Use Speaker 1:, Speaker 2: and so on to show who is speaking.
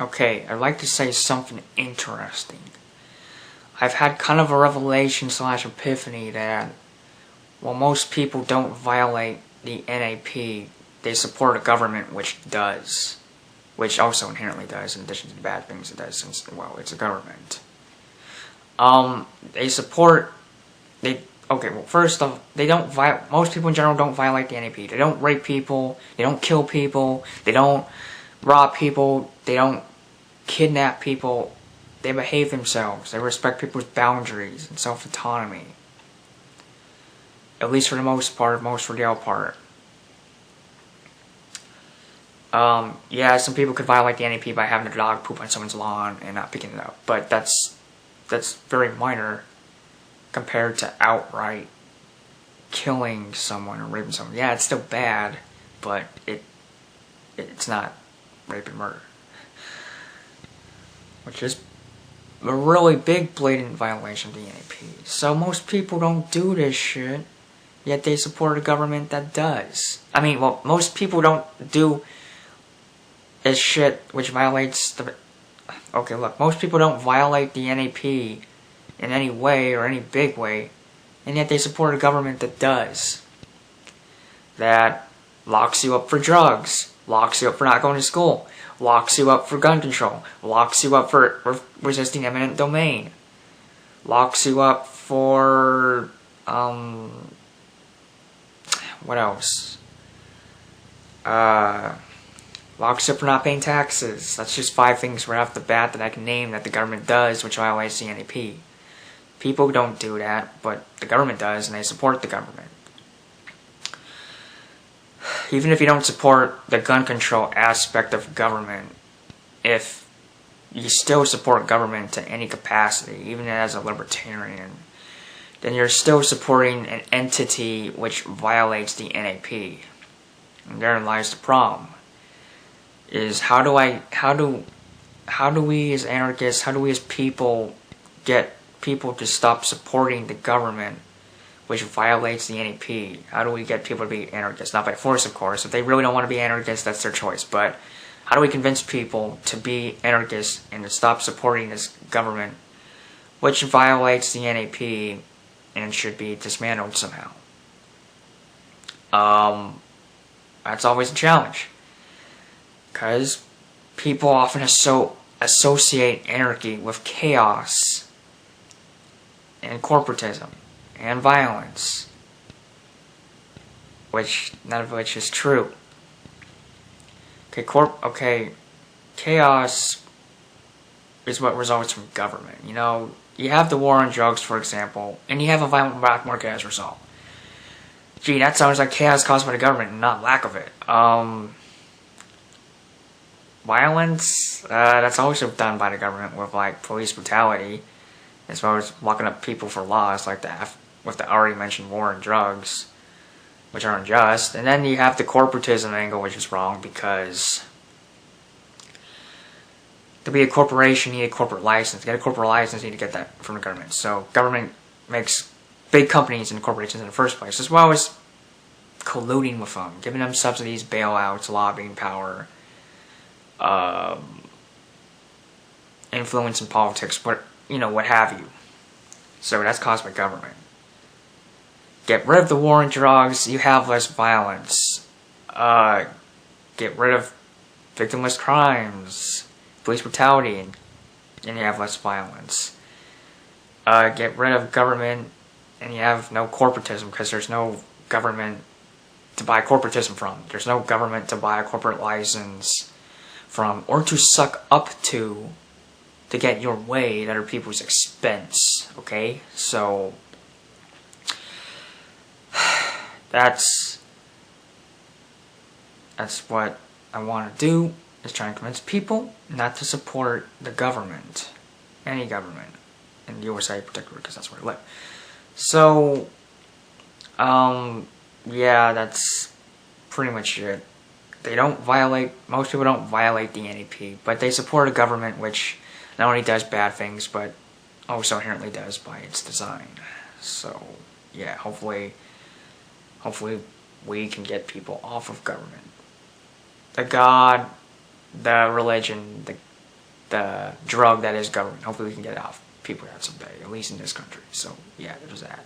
Speaker 1: Okay, I'd like to say something interesting. I've had kind of a revelation / epiphany that while most people don't violate the NAP, they support a government which does. Which also inherently does, in addition to the bad things it does, since, well, it's a government. They support, okay, well, first off, most people in general don't violate the NAP. They don't rape people, they don't kill people, they don't rob people, they don't kidnap people. They behave themselves, they respect people's boundaries and self-autonomy. At least for the most part, most for the other part. Yeah, some people could violate the NAP by having a dog poop on someone's lawn and not picking it up, but that's very minor compared to outright killing someone or raping someone. Yeah, it's still bad, but it's not rape and murder, which is a really big blatant violation of the NAP. So most people don't do this shit, yet they support a government that does. I mean, well, most people don't do this shit which violates the... Okay, look, most people don't violate the NAP in any way or any big way, and yet they support a government that does. That locks you up for drugs, locks you up for not going to school, locks you up for gun control, locks you up for resisting eminent domain, locks you up for, what else? Locks you up for not paying taxes. That's just 5 things right off the bat that I can name that the government does, which violates the NAP. People don't do that, but the government does, and they support the government. Even if you don't support the gun control aspect of government, if you still support government to any capacity, even as a libertarian, then you're still supporting an entity which violates the NAP. And therein lies the problem. Is how do we as anarchists, how do we as people get people to stop supporting the government which violates the NAP? How do we get people to be anarchists? Not by force, of course. If they really don't want to be anarchists, that's their choice. But how do we convince people to be anarchists and to stop supporting this government which violates the NAP and should be dismantled somehow? That's always a challenge. Because people often associate anarchy with chaos and corporatism and violence, which none of which is true. Okay, chaos is what results from government. You know, you have the war on drugs, for example, and you have a violent black market as a result. Gee, that sounds like chaos caused by the government, not lack of it. Violence, that's also done by the government with, like, police brutality, as well as locking up people for laws, like that, with the already mentioned war on drugs, which are unjust. And then you have the corporatism angle, which is wrong, because to be a corporation, you need a corporate license. To get a corporate license, you need to get that from the government. So government makes big companies and corporations in the first place, as well as colluding with them, giving them subsidies, bailouts, lobbying power, influence in politics, what have you. So that's caused by government. Get rid of the war on drugs, you have less violence. Get rid of victimless crimes, police brutality, and you have less violence. Get rid of government, and you have no corporatism, because there's no government to buy corporatism from. There's no government to buy a corporate license from, or to suck up to get your way at other people's expense, okay? So, that's what I want to do, is try and convince people not to support the government, any government, in the USA particularly, because that's where I live. So, yeah, that's pretty much it. Most people don't violate the NAP, but they support a government which not only does bad things, but also inherently does by its design. So, yeah, hopefully we can get people off of government. The God, the religion, the drug that is government. Hopefully we can get it off people that someday, at least in this country. So yeah, there's that.